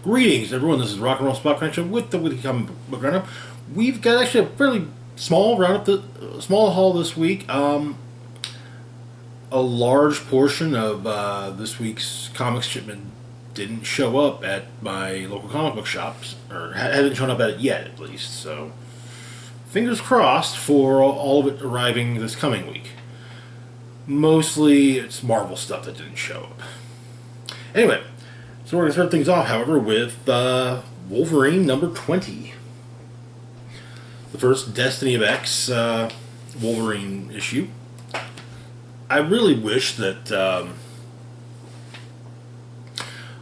Greetings, everyone. This is Rock and Roll Spot Connection with the Weekly Comic Book Roundup. We've got actually a fairly small roundup, small haul this week. A large portion of this week's comics shipment didn't show up at my local comic book shops, or hasn't shown up at it yet, at least. So, fingers crossed for all of it arriving this coming week. Mostly, it's Marvel stuff that didn't show up. Anyway. So we're going to start things off, however, with Wolverine number 20. The first Destiny of X Wolverine issue. I really wish that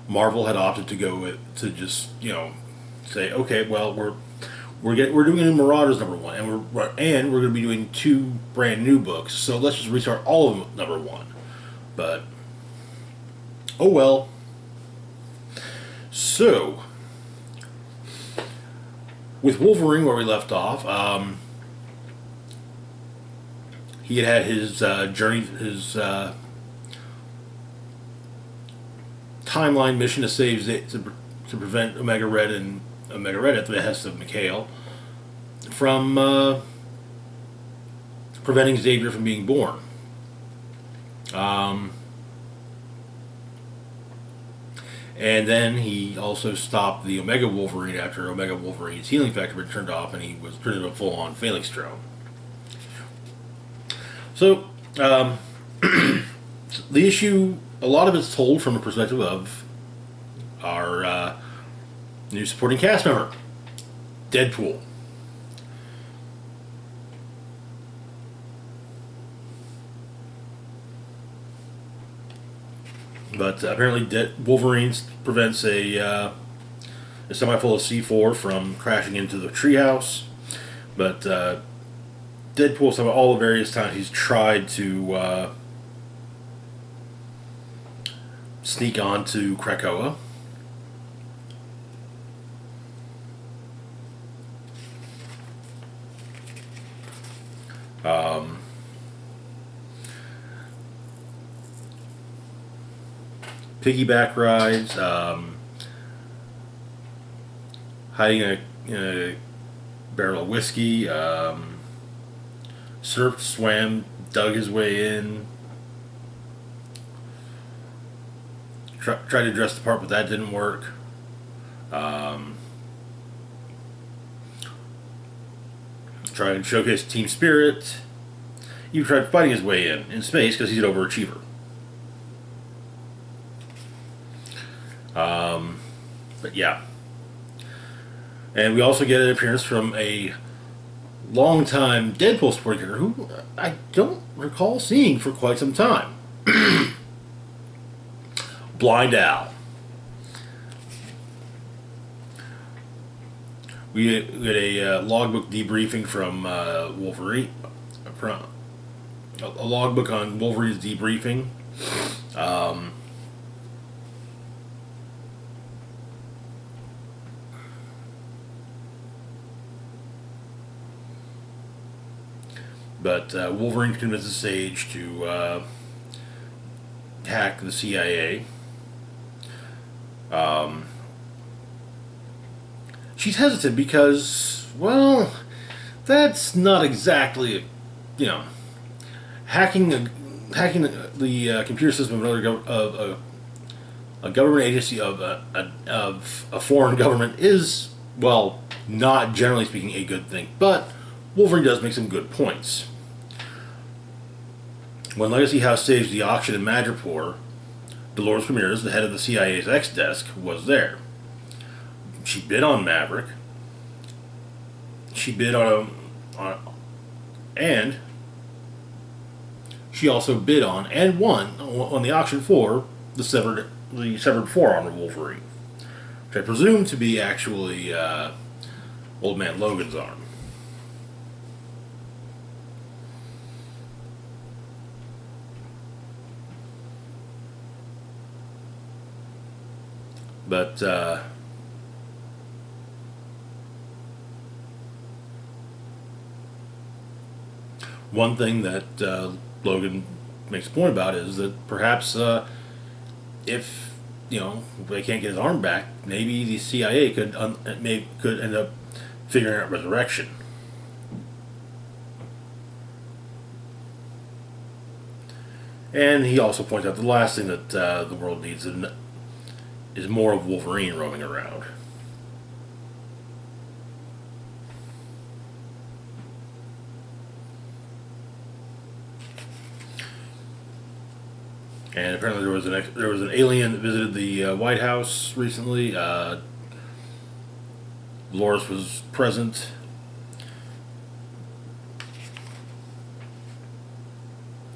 Marvel had opted to go with, to just, say, okay, well, we're doing a new Marauders number 1, and we're going to be doing 2 brand new books, so let's just restart all of them with number 1. But oh well. So, with Wolverine, where we left off, he had his journey, his timeline mission to save to prevent Omega Red and Omega Red at the behest of Mikhail from preventing Xavier from being born. And then he also stopped the Omega Wolverine after Omega Wolverine's healing factor had turned off and he was turned into a full-on Phalanx drone. So, the issue, a lot of it's told from the perspective of our new supporting cast member, Deadpool. But apparently Wolverine prevents a semi-full of C4 from crashing into the treehouse. But Deadpool, some all the various times he's tried to sneak onto Krakoa. Piggyback rides, hiding in a barrel of whiskey, surfed, swam, dug his way in, tried to dress the part, but that didn't work. Tried to showcase team spirit. Even tried fighting his way in space because he's an overachiever. But yeah. And we also get an appearance from a long-time Deadpool supporting character who I don't recall seeing for quite some time. Blind Al. We get a logbook debriefing from Wolverine. From a logbook on Wolverine's debriefing. But Wolverine convinces Sage to hack the CIA. She's hesitant because, well, that's not exactly, hacking the computer system of a government agency of a foreign government is, well, not generally speaking a good thing. But Wolverine does make some good points. When Legacy House staged the auction in Madripoor, Dolores Ramirez, the head of the CIA's X-Desk, was there. She bid on Maverick. She bid and she also bid on and won on the auction for the severed forearm of Wolverine, which I presume to be actually Old Man Logan's arm. But one thing that Logan makes a point about is that perhaps if if they can't get his arm back, maybe the CIA could end up figuring out resurrection. And he also points out the last thing that the world needs is more of Wolverine roaming around. And apparently there was an alien that visited the White House recently. Dolores was present.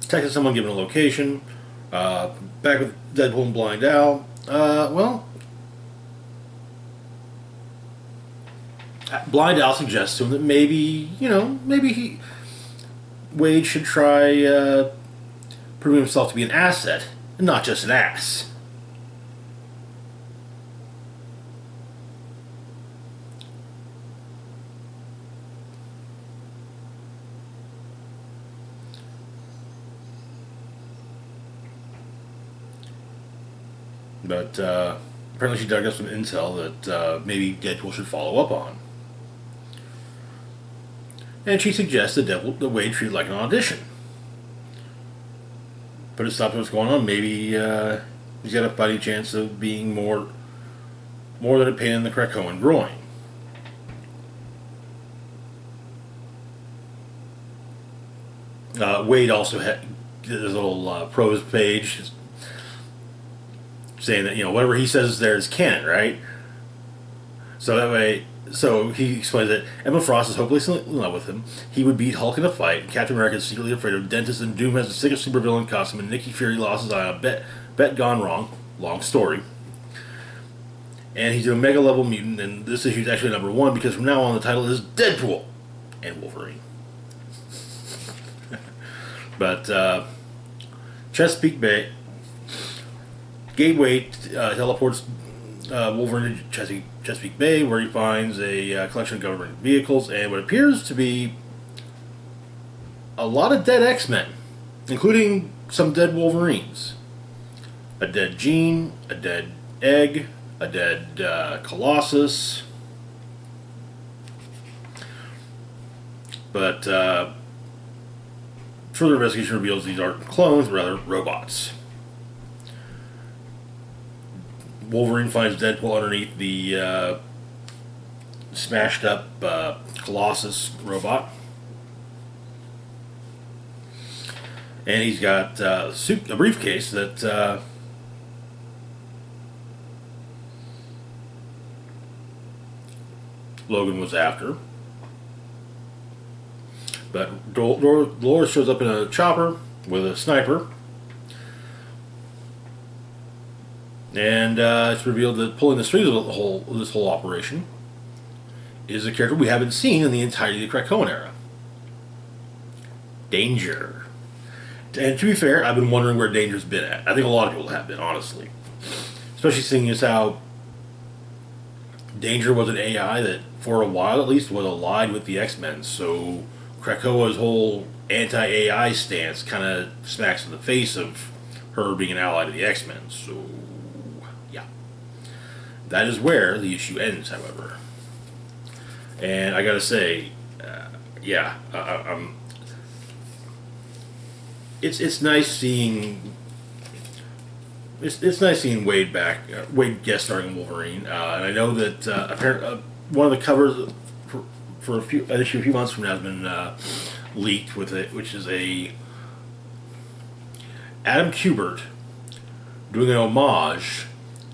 Texted someone given a location. Back with Deadpool and Blind Al. Blind Al suggests to him that maybe Wade should try proving himself to be an asset and not just an ass. But apparently she dug up some intel that maybe Deadpool should follow up on. And she suggests that Wade treat it like an audition. But it stops what's going on. Maybe he's got a fighting chance of being more than a pain in the Krakoan groin. Wade also had this little prose page saying that whatever he says there is canon, right? So that way, so he explains that Emma Frost is hopelessly in love with him. He would beat Hulk in a fight. And Captain America is secretly afraid of dentists, and Doom has the sickest supervillain costume. And Nicky Fury lost his eye on bet gone wrong. Long story. And he's a mega level mutant, and this issue is actually number 1 because from now on the title is Deadpool and Wolverine. But Chesapeake Bay. Gateway teleports Wolverine to Chesapeake Bay, where he finds a collection of government vehicles and what appears to be a lot of dead X-Men, including some dead Wolverines. A dead Jean, a dead Egg, a dead Colossus. But further investigation reveals these aren't clones, rather robots. Wolverine finds Deadpool underneath the smashed up Colossus robot. And he's got a briefcase that Logan was after. But Dolores shows up in a chopper with a sniper. And it's revealed that pulling the strings of this whole operation is a character we haven't seen in the entirety of the Krakoan era. Danger. And to be fair, I've been wondering where Danger's been at. I think a lot of people have been, honestly. Especially seeing as how Danger was an AI that, for a while at least, was allied with the X-Men. So Krakoa's whole anti-AI stance kind of smacks in the face of her being an ally to the X-Men. So that is where the issue ends, however. And I gotta say, it's nice seeing nice seeing Wade back. Wade guest starring Wolverine, and I know that one of the covers for an issue a few months from now has been leaked with it, which is a Adam Kubert doing an homage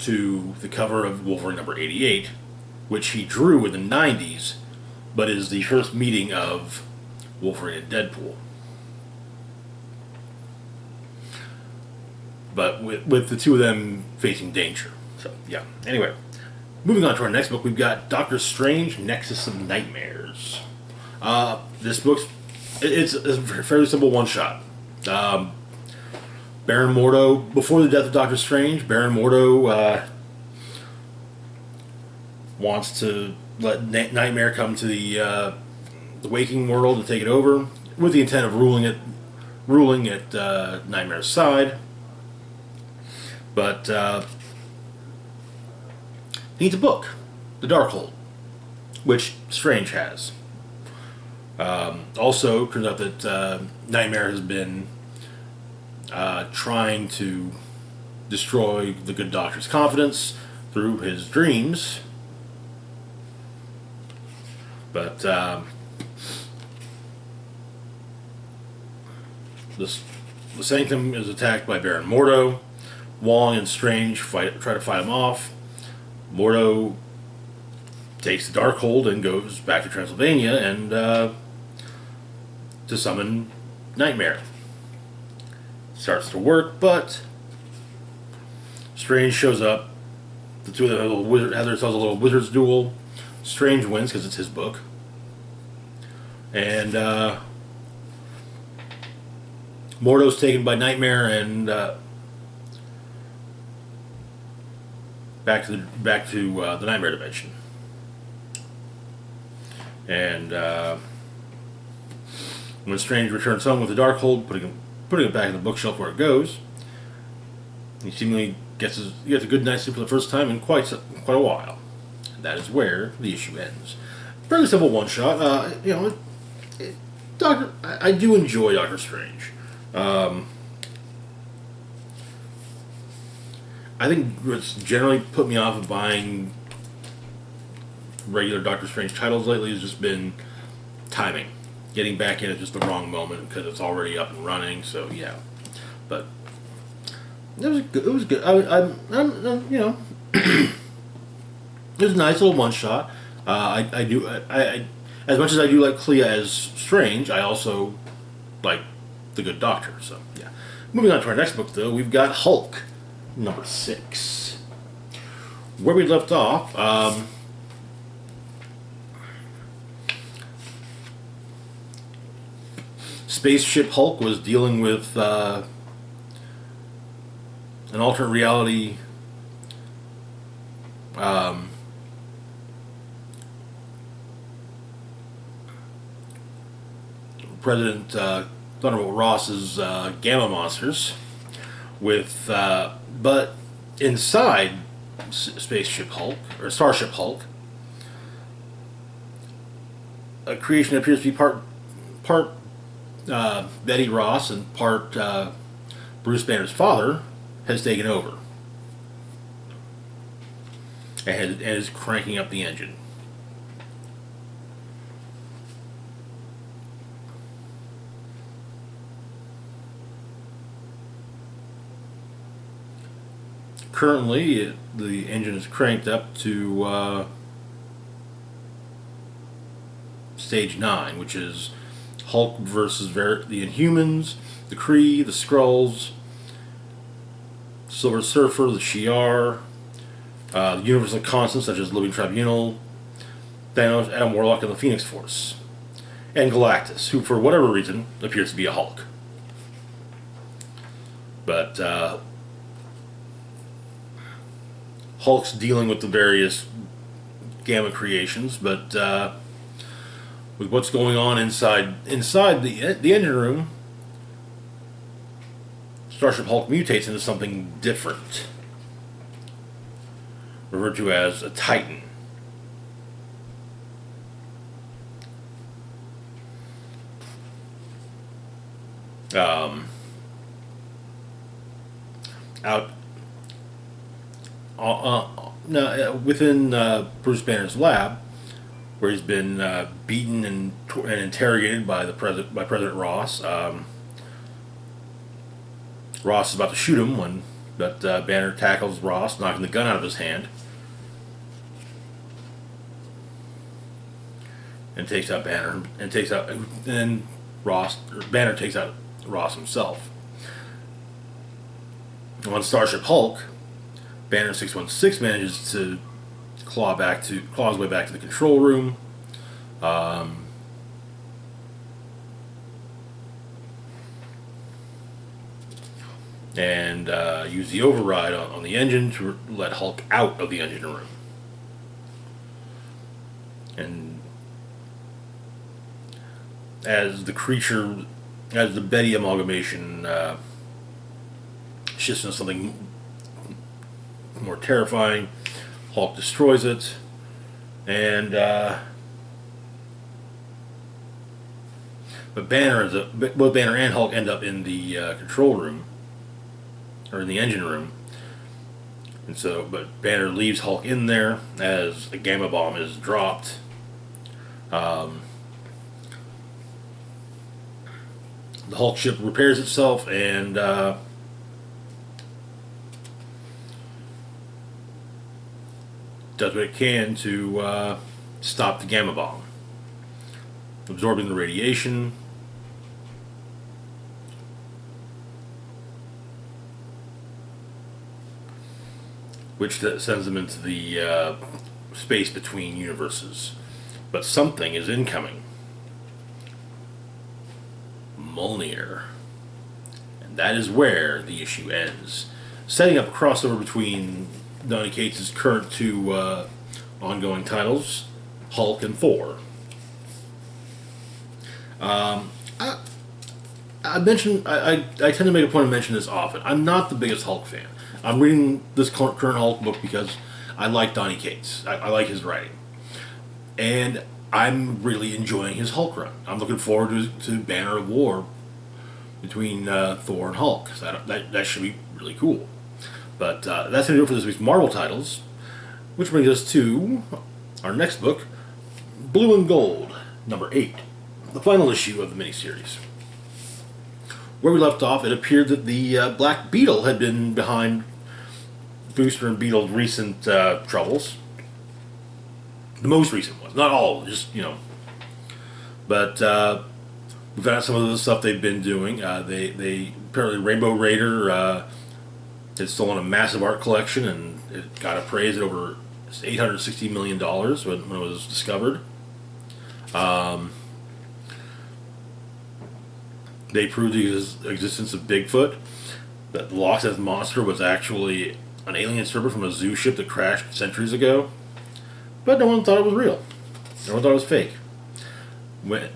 to the cover of Wolverine number 88, which he drew in the 90s, but is the first meeting of Wolverine and Deadpool. But with the two of them facing danger. So, yeah. Anyway, moving on to our next book, we've got Doctor Strange, Nexus of Nightmares. This book's it's a fairly simple one-shot. Baron Mordo, before the death of Doctor Strange, Baron Mordo wants to let Nightmare come to the waking world and take it over, with the intent of ruling at Nightmare's side. But needs a book, The Darkhold, which Strange has. Also, turns out that Nightmare has been trying to destroy the good doctor's confidence through his dreams. But the Sanctum is attacked by Baron Mordo. Wong and Strange try to fight him off. Mordo takes the Darkhold and goes back to Transylvania and to summon Nightmare. Starts to work, but Strange shows up. The two of them have themselves a little wizard's duel. Strange wins because it's his book. And Mordo's taken by Nightmare and back to the Nightmare dimension. And when Strange returns home with the Darkhold, putting it back in the bookshelf where it goes, he seemingly gets a good night's sleep for the first time in quite a while. And that is where the issue ends. Fairly simple one shot. I do enjoy Doctor Strange. I think what's generally put me off of buying regular Doctor Strange titles lately has just been timing. Getting back in at just the wrong moment because it's already up and running. So yeah, but it was good. It was good. It was a nice little one shot. I as much as I do like Clea as Strange, I also like the Good Doctor. So yeah. Moving on to our next book, though, we've got Hulk, number 6. Where we left off. Spaceship Hulk was dealing with an alternate reality President Thunderbolt Ross's gamma monsters with but inside Spaceship Hulk or Starship Hulk, a creation that appears to be part Betty Ross and part Bruce Banner's father has taken over and is cranking up the engine. Currently, the engine is cranked up to stage 9, which is Hulk versus the Inhumans, the Kree, the Skrulls, Silver Surfer, the Shi'ar, the Universal Constants such as Living Tribunal, Thanos, Adam Warlock, and the Phoenix Force, and Galactus, who for whatever reason appears to be a Hulk. But Hulk's dealing with the various gamma creations, but with what's going on inside the engine room, Starship Hulk mutates into something different, referred to as a Titan. Within Bruce Banner's lab, where he's been beaten and interrogated by President Ross. Ross is about to shoot him but Banner tackles Ross, knocking the gun out of his hand, and takes out Banner, and then Banner takes out Ross himself. On Starship Hulk, Banner 616 manages to claw his way back to the control room. And use the override on the engine to let Hulk out of the engine room. And as the Betty amalgamation shifts into something more terrifying, Hulk destroys it, and but both Banner and Hulk end up in the control room, or in the engine room. And so, but Banner leaves Hulk in there as a gamma bomb is dropped. The Hulk ship repairs itself and does what it can to stop the gamma bomb, absorbing the radiation. Which sends them into the space between universes. But something is incoming. Mjolnir. And that is where the issue ends. Setting up a crossover between Donny Cates' current two ongoing titles, Hulk and Thor. I tend to make a point of mentioning this often. I'm not the biggest Hulk fan. I'm reading this current Hulk book because I like Donny Cates. I like his writing. And I'm really enjoying his Hulk run. I'm looking forward to Banner of War between Thor and Hulk. So that should be really cool. But that's going to do it for this week's Marvel titles. Which brings us to our next book, Blue and Gold, number 8. The final issue of the miniseries. Where we left off, it appeared that the Black Beetle had been behind Booster and Beetle's recent troubles. The most recent ones, not all, just, But we found out some of the stuff they've been doing. They apparently Rainbow Raider had stolen a massive art collection, and it got appraised at over $860 million when it was discovered. They proved the existence of Bigfoot, that the Loch Ness Monster was actually an alien serpent from a zoo ship that crashed centuries ago. But no one thought it was real. No one thought it was fake. But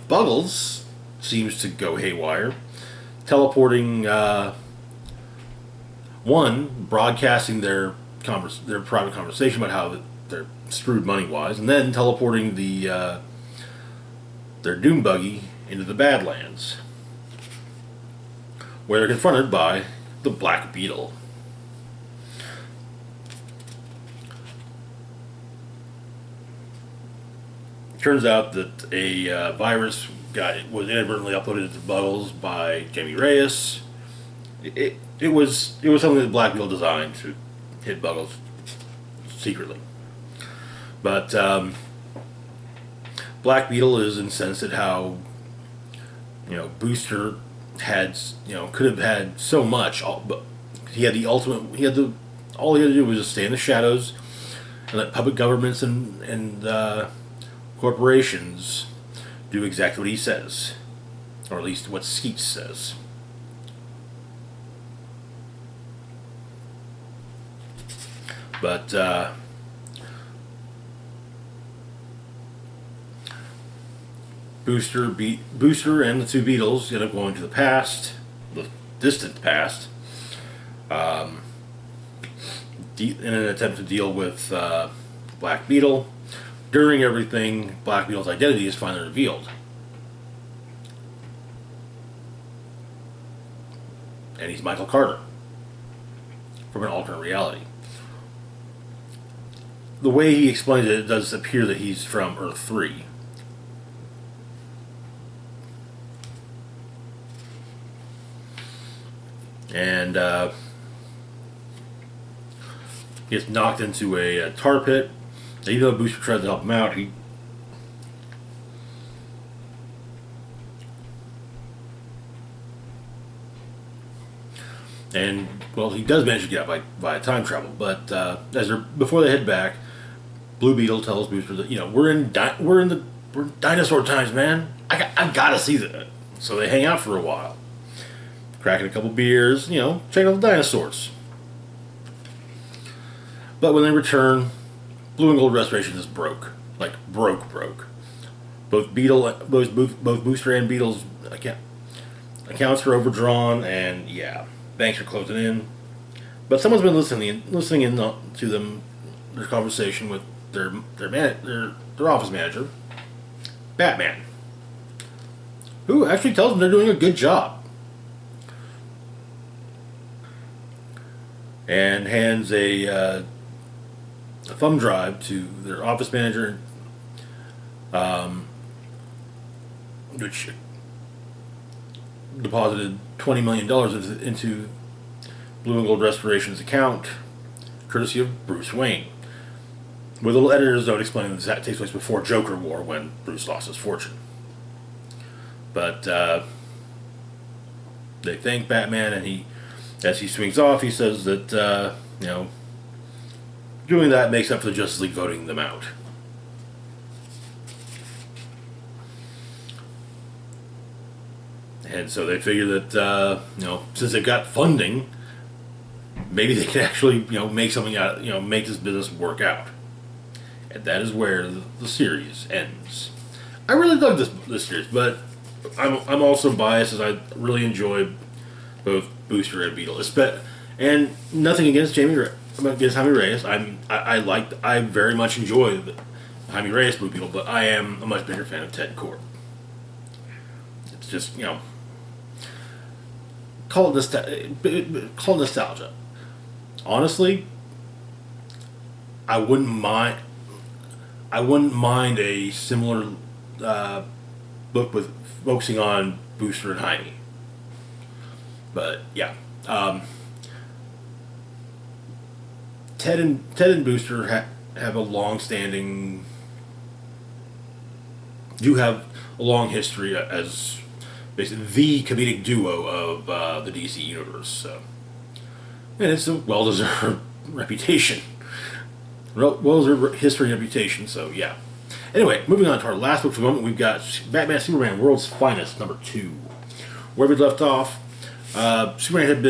Buggles seems to go haywire, teleporting, broadcasting their private conversation about how they're screwed money-wise, and then teleporting their Doom Buggy into the Badlands, where they're confronted by the Black Beetle. It turns out that a virus was inadvertently uploaded to Buggles by Jamie Reyes. It was something that Black Beetle designed to hit Buggles secretly. But Black Beetle is incensed at how Booster could have had so much, but he had the ultimate. All he had to do was just stay in the shadows and let public governments and corporations do exactly what he says, or at least what Skeets says. But Booster and the two Beetles end up going to the past, the distant past, in an attempt to deal with Black Beetle. During everything, Black Beetle's identity is finally revealed. And he's Michael Carter from an alternate reality. The way he explains it, it does appear that he's from Earth 3. And he gets knocked into a tar pit. Even though Booster tries to help him out, he does manage to get out by time travel. But before they head back, Blue Beetle tells Booster that we're in dinosaur times, man. I've got to see that. So they hang out for a while, cracking a couple beers, checking out the dinosaurs. But when they return, Blue and Gold Restoration is broke. Like, broke. Both Booster and Beetle's accounts are overdrawn, and banks are closing in. But someone's been listening in to them their conversation with their office manager, Batman, who actually tells them they're doing a good job, and hands a thumb drive to their office manager, which deposited $20 million into Blue and Gold Restoration's account, courtesy of Bruce Wayne. With a little editor's note explaining that takes place before Joker War, when Bruce lost his fortune. But they thank Batman, and as he swings off, he says that doing that makes up for the Justice League voting them out. And so they figure that since they've got funding, maybe they can actually make something out, make this business work out. And that is where the series ends. I really love this series, but I'm also biased, as I really enjoy both Booster and Beetle. And nothing against Jaime Reyes. I very much enjoy the Jaime Reyes Blue Beetle, but I am a much bigger fan of Ted Kord. It's just call it nostalgia. Honestly, I wouldn't mind a similar book with focusing on Booster and Jaime. But yeah, Ted and Booster have a long-standing, do have a long history as basically the comedic duo of the DC universe. So, and it's a well-deserved reputation. Well-deserved history and reputation, so yeah. Anyway, moving on to our last book for the moment, we've got Batman Superman World's Finest, number 2. Where we left off, Superman had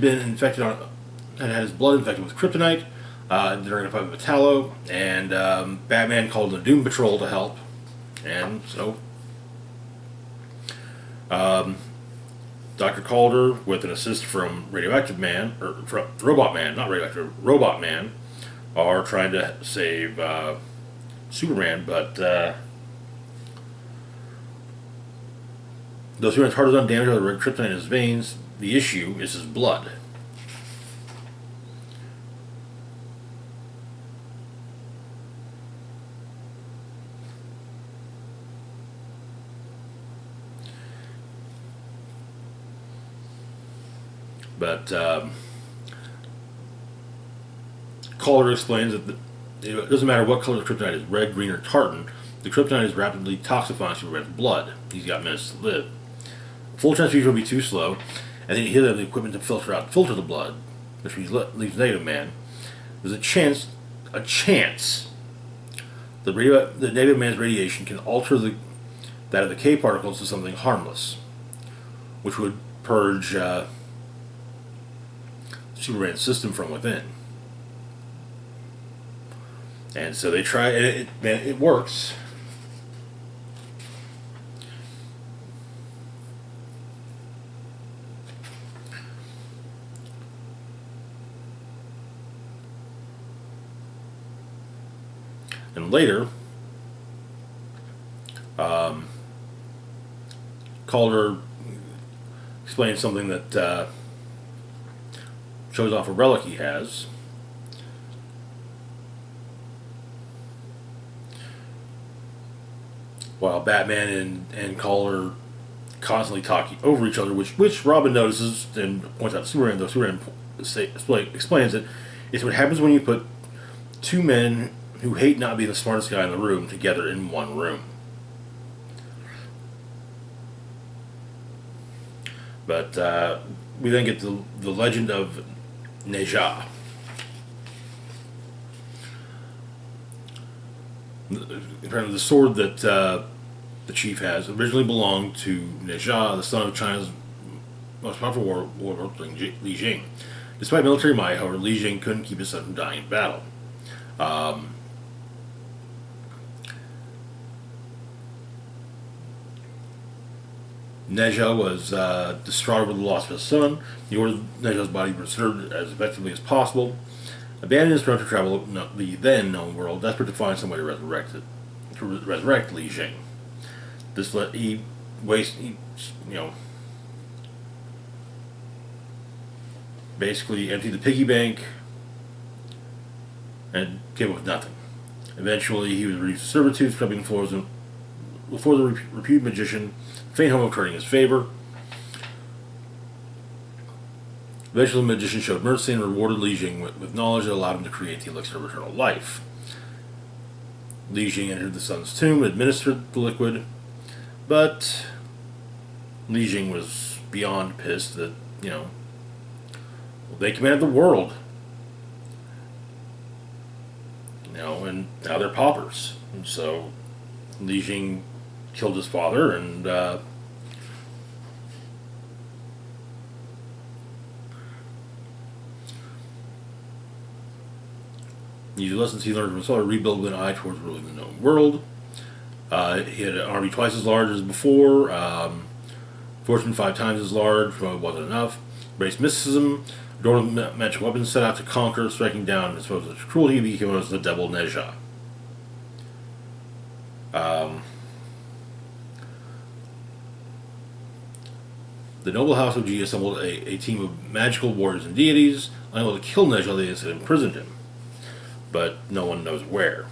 been infected had his blood infected with kryptonite during a fight with Metallo, and Batman called the Doom Patrol to help, and so Dr. Calder, with an assist from Radioactive Man, or from Robot Man, not Radioactive, Robot Man, are trying to save Superman, but though Superman's heart is undamaged by the red kryptonite in his veins, the issue is his blood. But Calder explains that it doesn't matter what color the kryptonite is, red, green, or tartan, the kryptonite is rapidly toxifying Superman's blood. He's got minutes to live. Full transfusion will be too slow, and then he'll have the equipment to filter the blood, which leaves Negative Man. There's a chance the Negative Man's radiation can alter that of the K particles to something harmless, which would purge Superman's system from within. And so they try, and it works. And later, Calder explains something that shows off a relic he has. While Batman and Calder constantly talking over each other, which Robin notices and points out to Superman, though Superman explains that it's what happens when you put two men who hate not being the smartest guy in the room together in one room. But we then get the legend of Neja. Apparently the sword that the chief has originally belonged to Neja, the son of China's most powerful warlord, Li Jing. Despite military might, however, Li Jing couldn't keep his son from dying in battle. Neja was distraught over the loss of his son. He ordered Neja's body preserved as effectively as possible. Abandoned his throne to travel the then known world, desperate to find some way to resurrect Li Jing. He basically emptied the piggy bank and came up with nothing. Eventually, he was reduced to servitude, scrubbing the floors before the reputed magician feigned home occurring in his favor. Eventually, the magician showed mercy and rewarded Li Jing with knowledge that allowed him to create the elixir of eternal life. Li Jing entered the sun's tomb and administered the liquid, but Li Jing was beyond pissed that, they commanded the world. And now they're paupers. And so Li Jing killed his father and used the lessons he learned from his father, rebuild with an eye towards ruling the known world. He had an army twice as large as before, fortune 5 times as large, but it wasn't enough. Embraced mysticism, adorned with magic weapons, set out to conquer, striking down and expose its cruelty, he became known as the Devil Neja. The noble house of Ji assembled a team of magical warriors and deities. Unable to kill Neja, they instead imprisoned him, but no one knows where.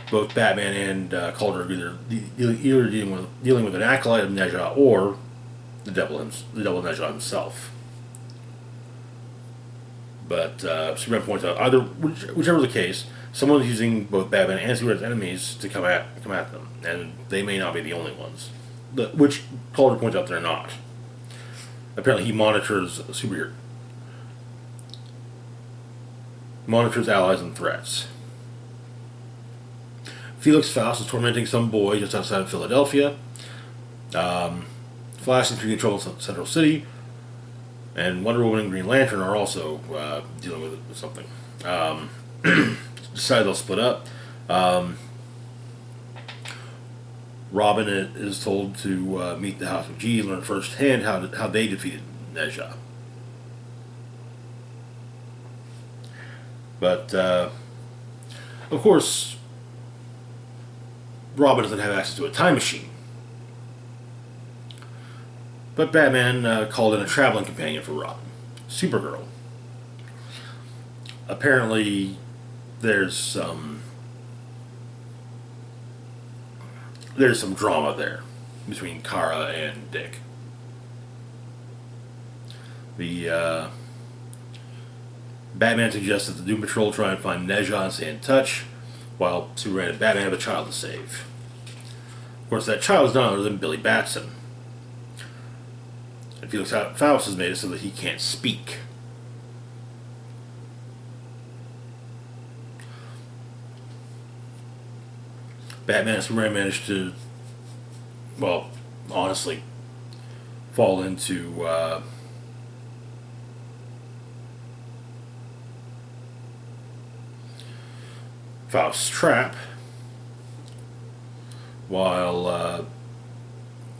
Both Batman and Calder are either dealing with an acolyte of Neja or the devil Neja himself. But Superman points out whichever the case, someone is using both Batman and Superman's enemies to come at them, and they may not be the only ones. Which Calder points out they're not. Apparently, he monitors allies and threats. Felix Faust is tormenting some boy just outside of Philadelphia. Flash is taking control of Central City, and Wonder Woman and Green Lantern are also dealing with something. Decided they'll split up. Robin is told to meet the House of G and learn firsthand how they defeated Neja. But, of course, Robin doesn't have access to a time machine. But Batman called in a traveling companion for Robin, Supergirl. Apparently, there's some drama there between Kara and Dick. The Batman suggests that the Doom Patrol try and find Neja and stay in touch, while Superman and Batman have a child to save. Of course, that child is none other than Billy Batson. And Felix Faust has made it so that he can't speak. Batman and Superman managed to, well, honestly, fall into Faust's trap, while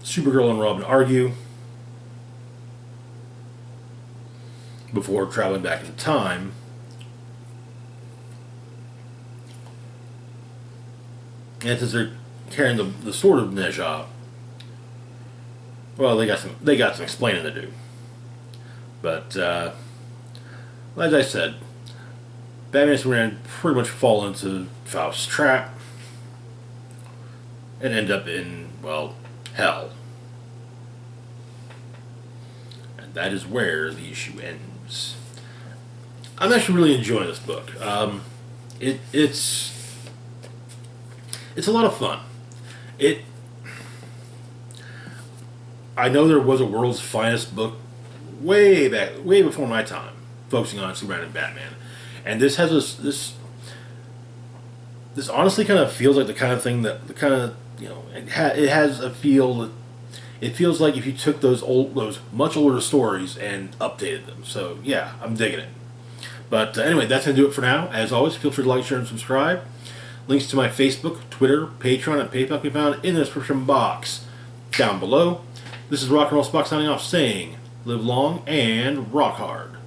Supergirl and Robin argue before traveling back in time. And since they're carrying the sword of Neja, well, they got some explaining to do. But as I said, Batman and Superman pretty much fall into Faust's trap and end up in, well, hell. And that is where the issue ends. I'm actually really enjoying this book. It's a lot of fun. I know there was a world's finest book way before my time, focusing on Superman and Batman, and this has this honestly kind of feels like the kind of thing that it has a feel that it feels like if you took those much older stories and updated them. So yeah, I'm digging it. But anyway, that's gonna do it for now. As always, feel free to like, share, and subscribe. Links to my Facebook, Twitter, Patreon, and PayPal can be found in the description box down below. This is Rock and Roll Spock signing off, saying, live long and rock hard.